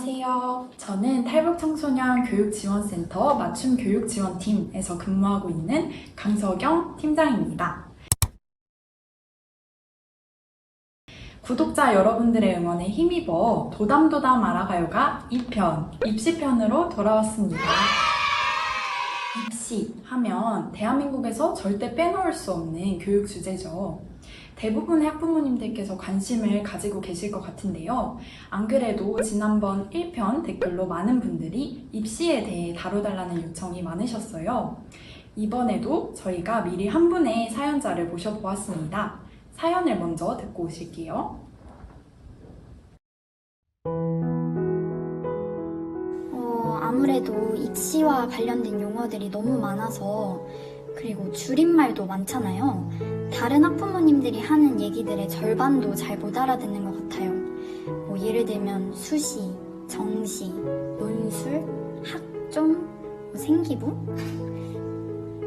안녕하세요. 저는 탈북청소년 교육지원센터 맞춤교육지원팀에서 근무하고 있는 강석영 팀장입니다. 구독자 여러분들의 응원에 힘입어 도담도담 알아가요가 2편, 입시편으로 돌아왔습니다. 입시 하면 대한민국에서 절대 빼놓을 수 없는 교육 주제죠. 대부분의 학부모님들께서 관심을 가지고 계실 것 같은데요. 안 그래도 지난번 1편 댓글로 많은 분들이 입시에 대해 다뤄달라는 요청이 많으셨어요. 이번에도 저희가 미리 한 분의 사연자를 모셔보았습니다. 사연을 먼저 듣고 오실게요. 아무래도 입시와 관련된 용어들이 너무 많아서, 그리고 줄임말도 많잖아요. 다른 학부모님들이 하는 얘기들의 절반도 잘 못 알아듣는 것 같아요. 예를 들면 수시, 정시, 논술, 학종, 생기부?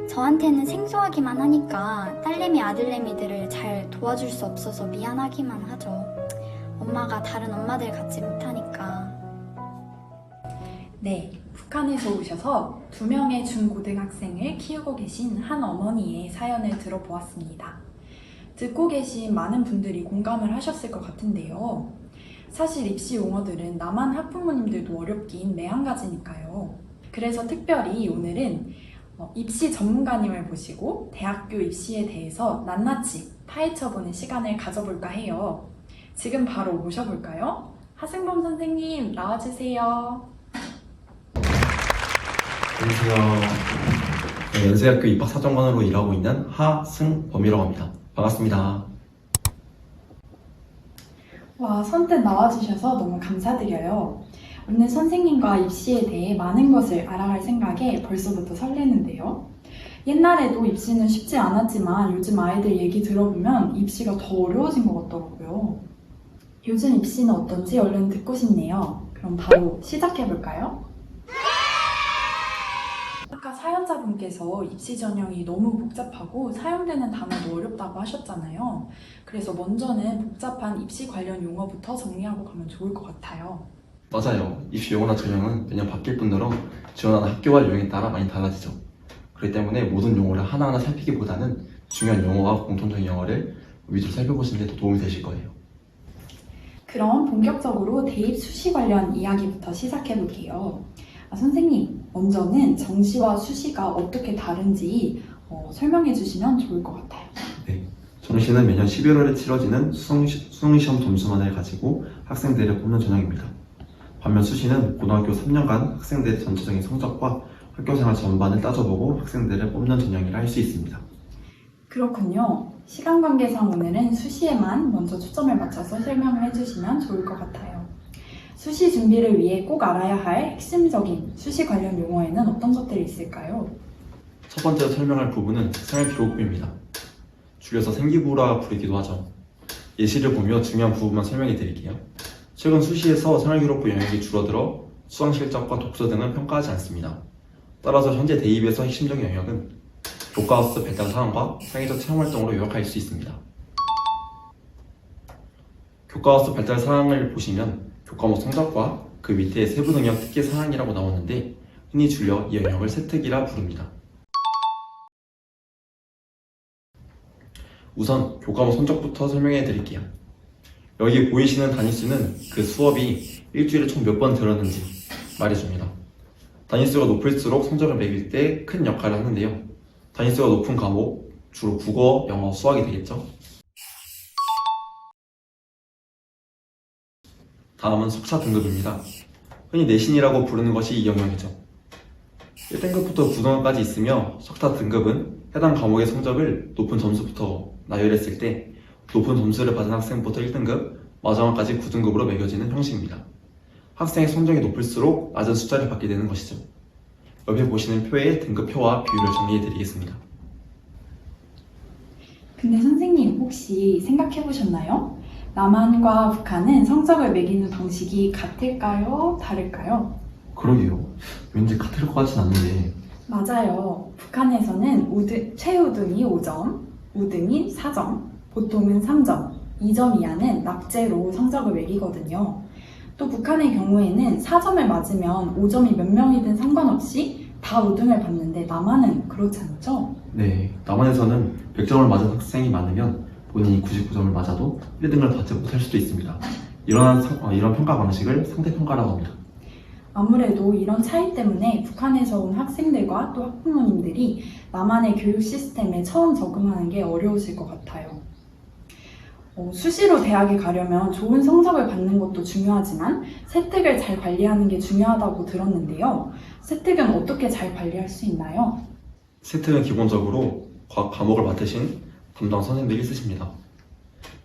저한테는 생소하기만 하니까 딸내미 아들내미들을 잘 도와줄 수 없어서 미안하기만 하죠. 엄마가 다른 엄마들 같지 못하니까. 네, 북한에서 오셔서 2명의 중고등학생을 키우고 계신 한 어머니의 사연을 들어보았습니다. 듣고 계신 많은 분들이 공감을 하셨을 것 같은데요. 사실 입시 용어들은 남한 학부모님들도 어렵긴 매한가지니까요. 그래서 특별히 오늘은 입시 전문가님을 모시고 대학교 입시에 대해서 낱낱이 파헤쳐보는 시간을 가져볼까 해요. 지금 바로 모셔볼까요? 하승범 선생님 나와주세요. 안녕하세요. 연세학교 입학사정관으로 일하고 있는 하승범이라고 합니다. 반갑습니다. 와, 선뜻 나와주셔서 너무 감사드려요. 오늘 선생님과 입시에 대해 많은 것을 알아갈 생각에 벌써부터 설레는데요. 옛날에도 입시는 쉽지 않았지만 요즘 아이들 얘기 들어보면 입시가 더 어려워진 것 같더라고요. 요즘 입시는 어떤지 얼른 듣고 싶네요. 그럼 바로 시작해볼까요? 아까 사연자분께서 입시 전형이 너무 복잡하고 사용되는 단어도 어렵다고 하셨잖아요. 그래서 먼저는 복잡한 입시 관련 용어부터 정리하고 가면 좋을 것 같아요. 맞아요. 입시 용어나 전형은 매년 바뀔 뿐더러 지원하는 학교와 유형에 따라 많이 달라지죠. 그렇기 때문에 모든 용어를 하나하나 살피기보다는 중요한 용어와 공통적인 용어를 위주로 살펴보시는 데 더 도움이 되실 거예요. 그럼 본격적으로 대입 수시 관련 이야기부터 시작해볼게요. 선생님, 먼저는 정시와 수시가 어떻게 다른지 설명해 주시면 좋을 것 같아요. 네. 정시는 매년 11월에 치러지는 수능시험 점수만을 가지고 학생들을 뽑는 전형입니다. 반면 수시는 고등학교 3년간 학생들의 전체적인 성적과 학교생활 전반을 따져보고 학생들을 뽑는 전형이라 할 수 있습니다. 그렇군요. 시간 관계상 오늘은 수시에만 먼저 초점을 맞춰서 설명을 해주시면 좋을 것 같아요. 수시 준비를 위해 꼭 알아야 할 핵심적인 수시 관련 용어에는 어떤 것들이 있을까요? 첫 번째로 설명할 부분은 생활기록부입니다. 줄여서 생기부라 부르기도 하죠. 예시를 보며 중요한 부분만 설명해 드릴게요. 최근 수시에서 생활기록부 영역이 줄어들어 수강실적과 독서 등을 평가하지 않습니다. 따라서 현재 대입에서 핵심적인 영역은 교과학습 발달 사항과 창의적 체험활동으로 요약할 수 있습니다. 교과학습 발달 사항을 보시면 교과목 성적과 그 밑에 세부 능력 특기 사항이라고 나오는데 흔히 줄여 이 영역을 세특이라 부릅니다. 우선 교과목 성적부터 설명해 드릴게요. 여기 보이시는 단위수는 그 수업이 일주일에 총 몇 번 들었는지 말해줍니다. 단위수가 높을수록 성적을 매길 때 큰 역할을 하는데요. 단위수가 높은 과목, 주로 국어, 영어, 수학이 되겠죠. 다음은 석차 등급입니다. 흔히 내신이라고 부르는 것이 이 영역이죠. 1등급부터 9등급까지 있으며 석차 등급은 해당 과목의 성적을 높은 점수부터 나열했을 때 높은 점수를 받은 학생부터 1등급, 마지막까지 9등급으로 매겨지는 형식입니다. 학생의 성적이 높을수록 낮은 숫자를 받게 되는 것이죠. 옆에 보시는 표에 등급표와 비율을 정리해 드리겠습니다. 근데 선생님 혹시 생각해 보셨나요? 남한과 북한은 성적을 매기는 방식이 같을까요? 다를까요? 그러게요. 왠지 같을 것 같진 않는데. 맞아요. 북한에서는 최우등이 5점, 우등이 4점, 보통은 3점, 2점 이하는 납제로 성적을 매기거든요. 또 북한의 경우에는 4점을 맞으면 5점이 몇 명이든 상관없이 다 5등을 받는데 남한은 그렇지 않죠? 네, 남한에서는 100점을 맞은 학생이 많으면 본인이 99점을 맞아도 1등을 받지 못할 수도 있습니다. 이런 평가 방식을 상대평가라고 합니다. 아무래도 이런 차이 때문에 북한에서 온 학생들과 또 학부모님들이 남한의 교육 시스템에 처음 적응하는 게 어려우실 것 같아요. 수시로 대학에 가려면 좋은 성적을 받는 것도 중요하지만 세특을 잘 관리하는 게 중요하다고 들었는데요. 세특은 어떻게 잘 관리할 수 있나요? 세특은 기본적으로 각 과목을 맡으신 담당 선생님들이 쓰십니다.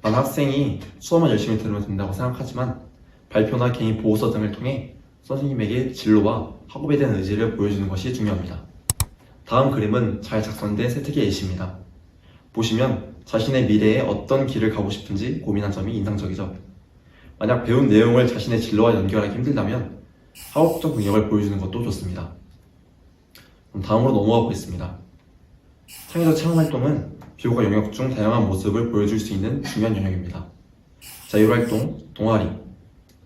많은 학생이 수업만 열심히 들으면 된다고 생각하지만 발표나 개인 보고서 등을 통해 선생님에게 진로와 학업에 대한 의지를 보여주는 것이 중요합니다. 다음 그림은 잘 작성된 세특의 예시입니다. 보시면 자신의 미래에 어떤 길을 가고 싶은지 고민한 점이 인상적이죠. 만약 배운 내용을 자신의 진로와 연결하기 힘들다면 학업적 능력을 보여주는 것도 좋습니다. 그럼 다음으로 넘어가 보겠습니다. 창의적 체험활동은 교과 영역 중 다양한 모습을 보여줄 수 있는 중요한 영역입니다. 자율활동, 동아리,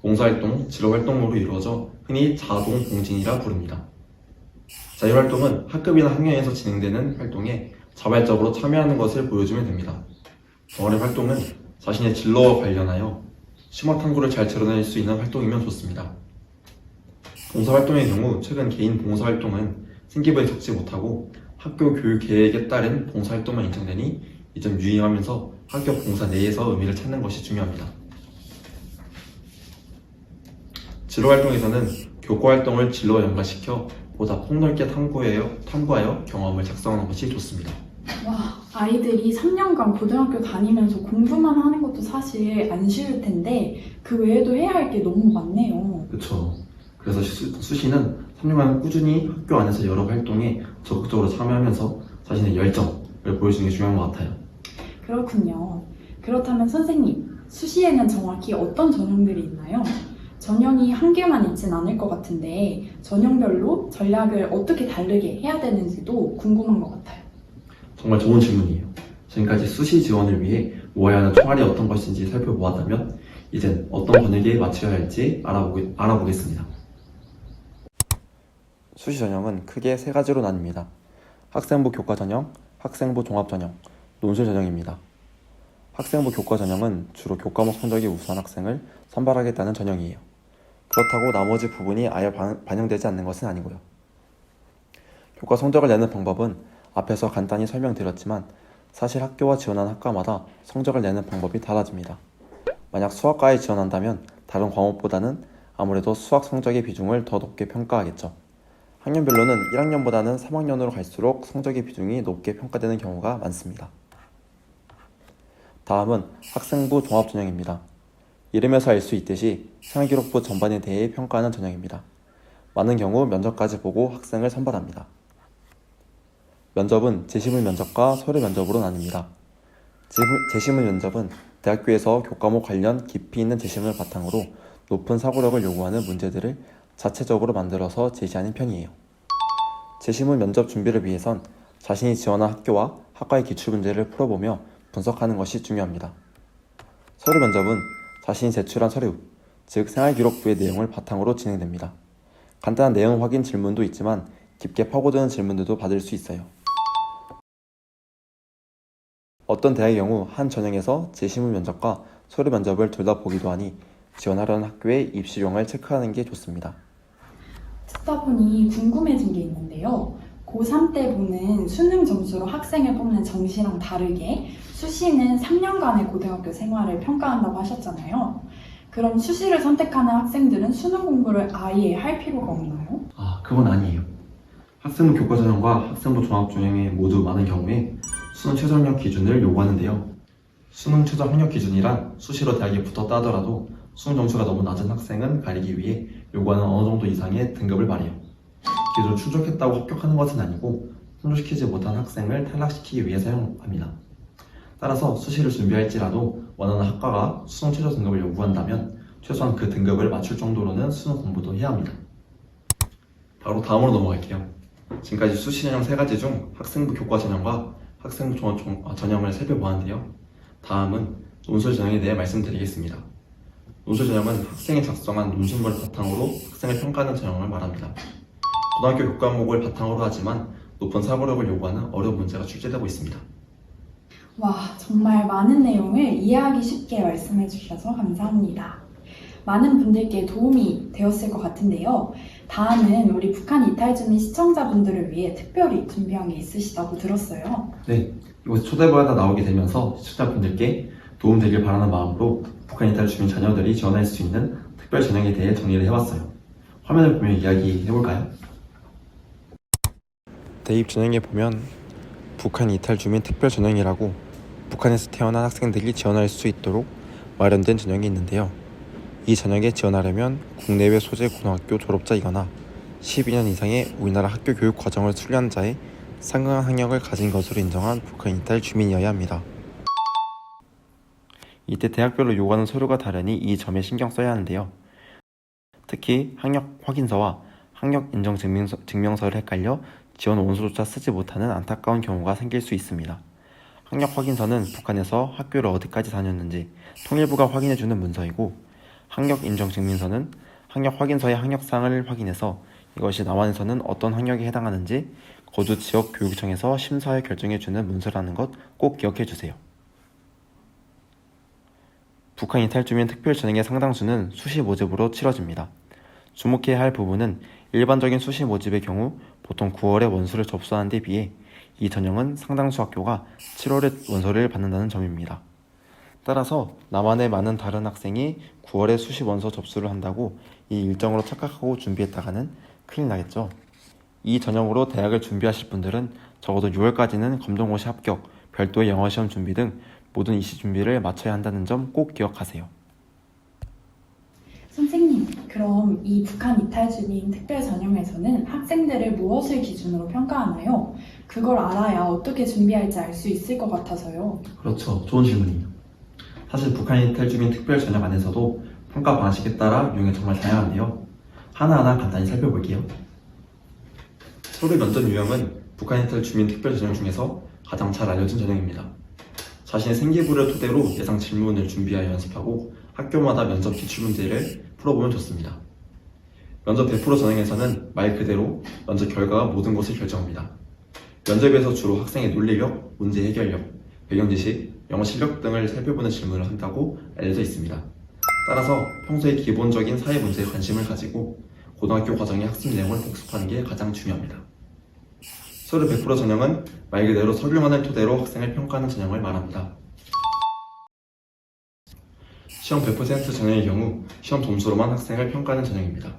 봉사활동, 지로활동으로 이루어져 흔히 자동봉진이라 부릅니다. 자율활동은 학급이나 학년에서 진행되는 활동에 자발적으로 참여하는 것을 보여주면 됩니다. 동아리 활동은 자신의 진로와 관련하여 심화 탐구를 잘 드러낼 수 있는 활동이면 좋습니다. 봉사활동의 경우 최근 개인 봉사활동은 생기부에 적지 못하고 학교 교육 계획에 따른 봉사활동만 인정되니 이 점 유의하면서 학교 봉사 내에서 의미를 찾는 것이 중요합니다. 진로활동에서는 교과활동을 진로와 연관시켜 보다 폭넓게 탐구하여 경험을 작성하는 것이 좋습니다. 와, 아이들이 3년간 고등학교 다니면서 공부만 하는 것도 사실 안 쉬울 텐데 그 외에도 해야 할 게 너무 많네요. 그렇죠. 그래서 수시는 3년간 꾸준히 학교 안에서 여러 활동에 적극적으로 참여하면서 자신의 열정을 보여주는 게 중요한 것 같아요. 그렇군요. 그렇다면 선생님, 수시에는 정확히 어떤 전형들이 있나요? 전형이 한 개만 있진 않을 것 같은데 전형별로 전략을 어떻게 다르게 해야 되는지도 궁금한 것 같아요. 정말 좋은 질문이에요. 지금까지 수시 지원을 위해 모아야 하는 총알이 어떤 것인지 살펴보았다면 이젠 어떤 번역에 맞춰야 할지 알아보겠습니다. 수시 전형은 크게 세 가지로 나뉩니다. 학생부 교과 전형, 학생부 종합 전형, 논술 전형입니다. 학생부 교과 전형은 주로 교과목 성적이 우수한 학생을 선발하겠다는 전형이에요. 그렇다고 나머지 부분이 아예 반영되지 않는 것은 아니고요. 교과 성적을 내는 방법은 앞에서 간단히 설명드렸지만 사실 학교와 지원한 학과마다 성적을 내는 방법이 달라집니다. 만약 수학과에 지원한다면 다른 과목보다는 아무래도 수학 성적의 비중을 더 높게 평가하겠죠. 학년별로는 1학년보다는 3학년으로 갈수록 성적의 비중이 높게 평가되는 경우가 많습니다. 다음은 학생부 종합 전형입니다. 이름에서 알 수 있듯이 생활기록부 전반에 대해 평가하는 전형입니다. 많은 경우 면접까지 보고 학생을 선발합니다. 면접은 제시문 면접과 서류 면접으로 나뉩니다. 제시문 면접은 대학교에서 교과목 관련 깊이 있는 제시문을 바탕으로 높은 사고력을 요구하는 문제들을 자체적으로 만들어서 제시하는 편이에요. 제시문 면접 준비를 위해선 자신이 지원한 학교와 학과의 기출문제를 풀어보며 분석하는 것이 중요합니다. 서류 면접은 자신이 제출한 서류, 즉 생활기록부의 내용을 바탕으로 진행됩니다. 간단한 내용 확인 질문도 있지만 깊게 파고드는 질문들도 받을 수 있어요. 어떤 대학의 경우 한 전형에서 제시문 면접과 서류 면접을 둘 다 보기도 하니 지원하려는 학교의 입시 요령을 체크하는 게 좋습니다. 듣다 보니 궁금해진 게 있는데요. 고3 때 보는 수능 점수로 학생을 뽑는 정시랑 다르게 수시는 3년간의 고등학교 생활을 평가한다고 하셨잖아요. 그럼 수시를 선택하는 학생들은 수능 공부를 아예 할 필요가 없나요? 그건 아니에요. 학생부 교과 전형과 학생부 종합 전형에 모두 많은 경우에 수능 최저 학력 기준을 요구하는데요. 수능 최저 학력 기준이란 수시로 대학에 붙었다 하더라도 수능 점수가 너무 낮은 학생은 가리기 위해 요구하는 어느 정도 이상의 등급을 말해요. 기준을 충족했다고 합격하는 것은 아니고 충족시키지 못한 학생을 탈락시키기 위해 사용합니다. 따라서 수시를 준비할지라도 원하는 학과가 수능 최저 등급을 요구한다면 최소한 그 등급을 맞출 정도로는 수능 공부도 해야 합니다. 바로 다음으로 넘어갈게요. 지금까지 수시 전형 3가지 중 학생부 교과 전형과 학생부 종합 전형을 살펴보았는데요. 다음은 논술 전형에 대해 말씀드리겠습니다. 논술 전형은 학생이 작성한 논술문을 바탕으로 학생을 평가하는 전형을 말합니다. 고등학교 교과목을 바탕으로 하지만 높은 사고력을 요구하는 어려운 문제가 출제되고 있습니다. 와, 정말 많은 내용을 이해하기 쉽게 말씀해 주셔서 감사합니다. 많은 분들께 도움이 되었을 것 같은데요. 다음은 우리 북한 이탈 중인 시청자분들을 위해 특별히 준비한 게 있으시다고 들었어요. 네, 이곳에 초대받아 나오게 되면서 시청자분들께 도움되길 바라는 마음으로 북한 이탈 주민 자녀들이 지원할 수 있는 특별 전형에 대해 정리를 해봤어요. 화면을 보며 이야기해볼까요? 대입 전형에 보면 북한 이탈 주민 특별 전형이라고 북한에서 태어난 학생들이 지원할 수 있도록 마련된 전형이 있는데요. 이 전형에 지원하려면 국내외 소재 고등학교 졸업자이거나 12년 이상의 우리나라 학교 교육 과정을 수료한 자의 상응한 학력을 가진 것으로 인정한 북한 이탈 주민이어야 합니다. 이때 대학별로 요구하는 서류가 다르니 이 점에 신경 써야 하는데요. 특히 학력 확인서와 학력 인정 증명서를 헷갈려 지원 원서조차 쓰지 못하는 안타까운 경우가 생길 수 있습니다. 학력 확인서는 북한에서 학교를 어디까지 다녔는지 통일부가 확인해주는 문서이고, 학력 인정 증명서는 학력 확인서의 학력사항을 확인해서 이것이 남한에서는 어떤 학력에 해당하는지 거주 지역 교육청에서 심사하여 결정해주는 문서라는 것 꼭 기억해주세요. 북한 이탈 주민 특별 전형의 상당수는 수시 모집으로 치러집니다. 주목해야 할 부분은 일반적인 수시 모집의 경우 보통 9월에 원서를 접수하는 데 비해 이 전형은 상당수 학교가 7월에 원서를 받는다는 점입니다. 따라서 남한의 많은 다른 학생이 9월에 수시 원서 접수를 한다고 이 일정으로 착각하고 준비했다가는 큰일 나겠죠. 이 전형으로 대학을 준비하실 분들은 적어도 6월까지는 검정고시 합격, 별도의 영어시험 준비 등 모든 입시 준비를 마쳐야 한다는 점 꼭 기억하세요. 선생님, 그럼 이 북한 이탈 주민 특별 전형에서는 학생들을 무엇을 기준으로 평가하나요? 그걸 알아야 어떻게 준비할지 알 수 있을 것 같아서요. 그렇죠. 좋은 질문이에요. 사실 북한 이탈 주민 특별 전형 안에서도 평가 방식에 따라 유형이 정말 다양한데요. 하나하나 간단히 살펴볼게요. 서류 면접 유형은 북한 이탈 주민 특별 전형 중에서 가장 잘 알려진 전형입니다. 자신의 생기부를 토대로 예상 질문을 준비하여 연습하고 학교마다 면접 기출문제를 풀어보면 좋습니다. 면접 100% 전형에서는 말 그대로 면접 결과가 모든 것을 결정합니다. 면접에서 주로 학생의 논리력, 문제 해결력, 배경지식, 영어 실력 등을 살펴보는 질문을 한다고 알려져 있습니다. 따라서 평소에 기본적인 사회 문제에 관심을 가지고 고등학교 과정의 학습 내용을 복습하는 게 가장 중요합니다. 서류 100% 전형은 말 그대로 서류만을 토대로 학생을 평가하는 전형을 말합니다. 시험 100% 전형의 경우 시험 점수로만 학생을 평가하는 전형입니다.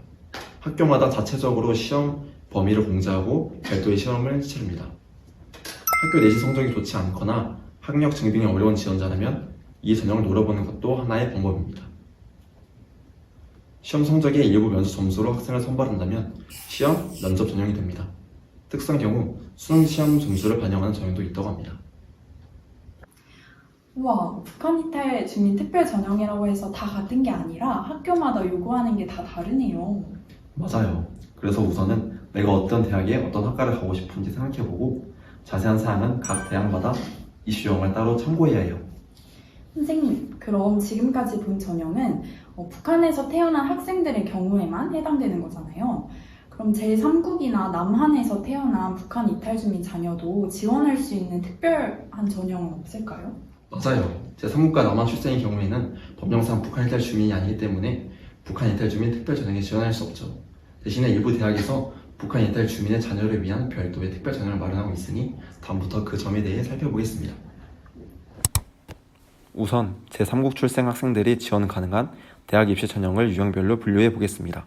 학교마다 자체적으로 시험 범위를 공지하고 별도의 시험을 치릅니다. 학교 내시 성적이 좋지 않거나 학력 증빙이 어려운 지원자라면 이 전형을 노려보는 것도 하나의 방법입니다. 시험 성적의 일부 면접 점수로 학생을 선발한다면 시험, 면접 전형이 됩니다. 특수한 경우 수능 시험 점수를 반영하는 전형도 있다고 합니다. 우와, 북한 이탈 주민 특별 전형이라고 해서 다 같은 게 아니라 학교마다 요구하는 게 다 다르네요. 맞아요. 그래서 우선은 내가 어떤 대학에 어떤 학과를 가고 싶은지 생각해보고 자세한 사항은 각 대학마다 이슈 영어를 따로 참고해야 해요. 선생님, 그럼 지금까지 본 전형은 북한에서 태어난 학생들의 경우에만 해당되는 거잖아요. 그럼 제3국이나 남한에서 태어난 북한 이탈 주민 자녀도 지원할 수 있는 특별한 전형은 없을까요? 맞아요. 제3국가 남한 출생의 경우에는 법령상 북한 이탈 주민이 아니기 때문에 북한 이탈 주민 특별 전형에 지원할 수 없죠. 대신에 일부 대학에서 북한 이탈 주민의 자녀를 위한 별도의 특별 전형을 마련하고 있으니 다음부터 그 점에 대해 살펴보겠습니다. 우선 제3국 출생 학생들이 지원 가능한 대학 입시 전형을 유형별로 분류해 보겠습니다.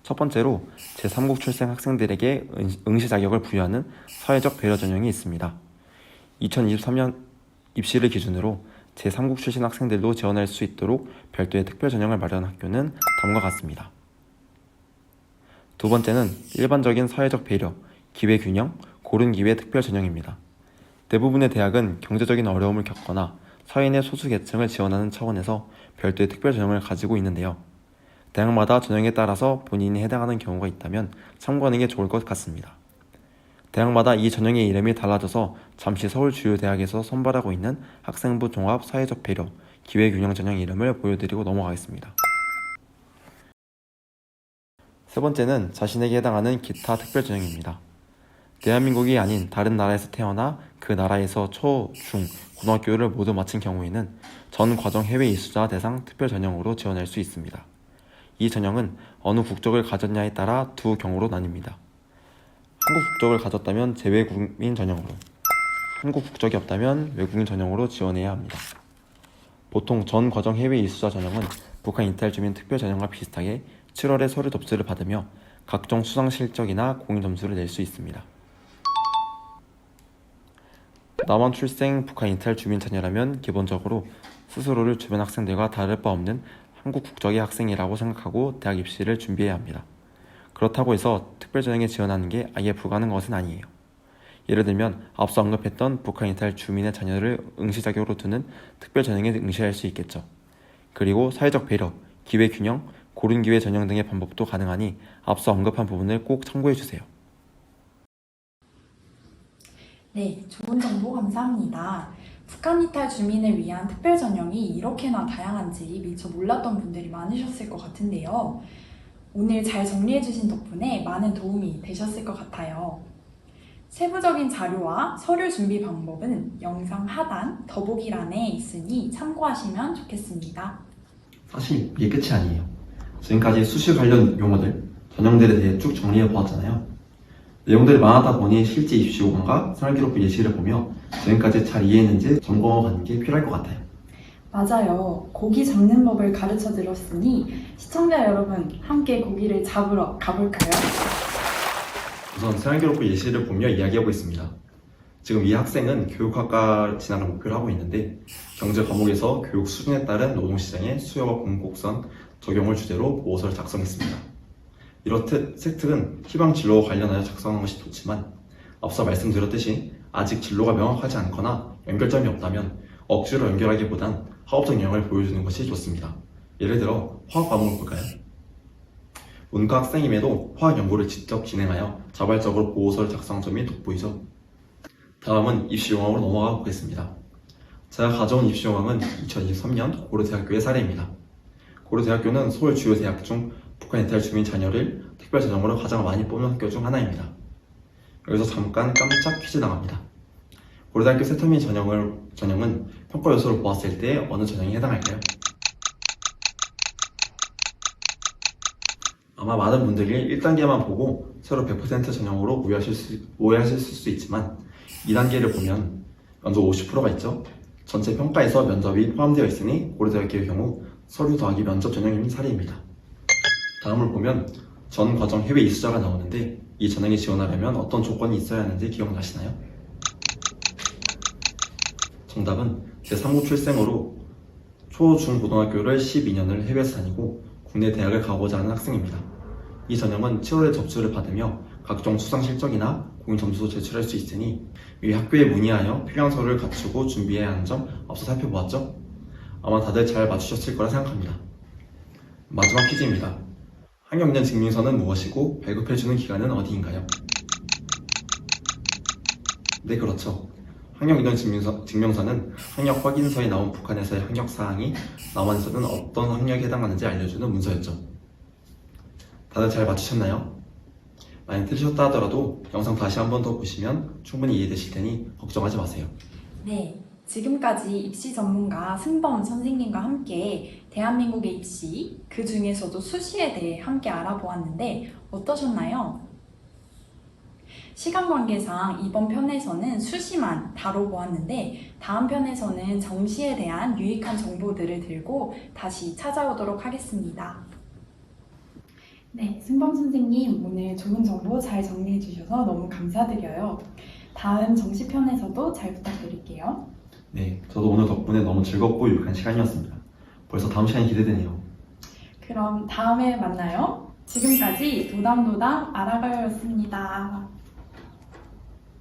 첫 번째로 제3국 출생 학생들에게 응시 자격을 부여하는 사회적 배려 전형이 있습니다. 2023년 입시를 기준으로 제3국 출신 학생들도 지원할 수 있도록 별도의 특별 전형을 마련한 학교는 다음과 같습니다. 두 번째는 일반적인 사회적 배려, 기회균형, 고른기회 특별 전형입니다. 대부분의 대학은 경제적인 어려움을 겪거나 사회인의 소수계층을 지원하는 차원에서 별도의 특별 전형을 가지고 있는데요. 대학마다 전형에 따라서 본인이 해당하는 경우가 있다면 참고하는 게 좋을 것 같습니다. 대학마다 이 전형의 이름이 달라져서 잠시 서울 주요 대학에서 선발하고 있는 학생부 종합 사회적 배려, 기회균형 전형 이름을 보여드리고 넘어가겠습니다. 세 번째는 자신에게 해당하는 기타 특별 전형입니다. 대한민국이 아닌 다른 나라에서 태어나 그 나라에서 초, 중, 고등학교를 모두 마친 경우에는 전 과정 해외 이수자 대상 특별 전형으로 지원할 수 있습니다. 이 전형은 어느 국적을 가졌냐에 따라 두 경우로 나뉩니다. 한국 국적을 가졌다면 재외국민 전형으로, 한국 국적이 없다면 외국인 전형으로 지원해야 합니다. 보통 전 과정 해외 이수자 전형은 북한 이탈 주민 특별 전형과 비슷하게 7월에 서류 접수를 받으며 각종 수상 실적이나 공인 점수를 낼 수 있습니다. 남원 출생 북한 이탈 주민 자녀라면 기본적으로 스스로를 주변 학생들과 다를 바 없는 한국 국적의 학생이라고 생각하고 대학 입시를 준비해야 합니다. 그렇다고 해서 특별 전형에 지원하는 게 아예 불가능한 것은 아니에요. 예를 들면 앞서 언급했던 북한 이탈 주민의 자녀를 응시 자격으로 두는 특별 전형에 응시할 수 있겠죠. 그리고 사회적 배려, 기회 균형, 고른 기회 전형 등의 방법도 가능하니 앞서 언급한 부분을 꼭 참고해주세요. 네, 좋은 정보 감사합니다. 북한 이탈 주민을 위한 특별 전형이 이렇게나 다양한지 미처 몰랐던 분들이 많으셨을 것 같은데요. 오늘 잘 정리해주신 덕분에 많은 도움이 되셨을 것 같아요. 세부적인 자료와 서류 준비 방법은 영상 하단 더보기란에 있으니 참고하시면 좋겠습니다. 사실 이게 끝이 아니에요. 지금까지 수시 관련 용어들, 전형들에 대해 쭉 정리해 보았잖아요. 내용들이 많았다 보니 실제 입시 요강과 생활기록부 예시를 보며 지금까지 잘 이해했는지 점검하는 게 필요할 것 같아요. 맞아요. 고기 잡는 법을 가르쳐 드렸으니 시청자 여러분 함께 고기를 잡으러 가볼까요? 우선 생활기록부 예시를 보며 이야기해 보겠습니다. 지금 이 학생은 교육학과 진학을 목표로 하고 있는데 경제 과목에서 교육 수준에 따른 노동시장의 수요와 공급곡선 적용을 주제로 보고서를 작성했습니다. 이렇듯 세특은 희망 진로와 관련하여 작성한 것이 좋지만 앞서 말씀드렸듯이 아직 진로가 명확하지 않거나 연결점이 없다면 억지로 연결하기보단 학업적 영역을 보여주는 것이 좋습니다. 예를 들어 화학 과목을 볼까요? 문과 학생임에도 화학 연구를 직접 진행하여 자발적으로 보고서를 작성한 점이 돋보이죠. 다음은 입시 용어로 넘어가 보겠습니다. 제가 가져온 입시 용어는 2023년 고려대학교의 사례입니다. 고려대학교는 서울 주요 대학 중 북한 이탈 주민 자녀를 특별 전형으로 가장 많이 뽑는 학교 중 하나입니다. 여기서 잠깐 깜짝 퀴즈 나갑니다. 고려대학교 세터민 전형은 평가 요소를 보았을 때 어느 전형에 해당할까요? 아마 많은 분들이 1단계만 보고 서로 100% 전형으로 오해하실 수 있지만 2단계를 보면 면접 50%가 있죠. 전체 평가에서 면접이 포함되어 있으니 고려대학교의 경우 서류 더하기 면접 전형인 사례입니다. 다음을 보면 전 과정 해외 이수자가 나오는데 이 전형에 지원하려면 어떤 조건이 있어야 하는지 기억나시나요? 정답은 제3국 출생으로 초, 중, 고등학교를 12년을 해외에서 다니고 국내 대학을 가고자 하는 학생입니다. 이 전형은 7월에 접수를 받으며 각종 수상 실적이나 공인 점수도 제출할 수 있으니 이 학교에 문의하여 필요한 서류를 갖추고 준비해야 하는 점 앞서 살펴보았죠? 아마 다들 잘 맞추셨을 거라 생각합니다. 마지막 퀴즈입니다. 학력인증 증명서는 무엇이고 발급해주는 기관은 어디인가요? 네, 그렇죠. 학력인증 증명서는 학력 확인서에 나온 북한에서의 학력 사항이 남한에서는 어떤 학력에 해당하는지 알려주는 문서였죠. 다들 잘 맞추셨나요? 만약 틀리셨다 하더라도 영상 다시 한 번 더 보시면 충분히 이해되실 테니 걱정하지 마세요. 네, 지금까지 입시 전문가 승범 선생님과 함께 대한민국의 입시, 그 중에서도 수시에 대해 함께 알아보았는데 어떠셨나요? 시간 관계상 이번 편에서는 수시만 다뤄보았는데 다음 편에서는 정시에 대한 유익한 정보들을 들고 다시 찾아오도록 하겠습니다. 네, 승범 선생님 오늘 좋은 정보 잘 정리해 주셔서 너무 감사드려요. 다음 정시편에서도 잘 부탁드릴게요. 네, 저도 오늘 덕분에 너무 즐겁고 유익한 시간이었습니다. 벌써 다음 시간이 기대되네요. 그럼 다음에 만나요. 지금까지 도담도담 아라가요였습니다.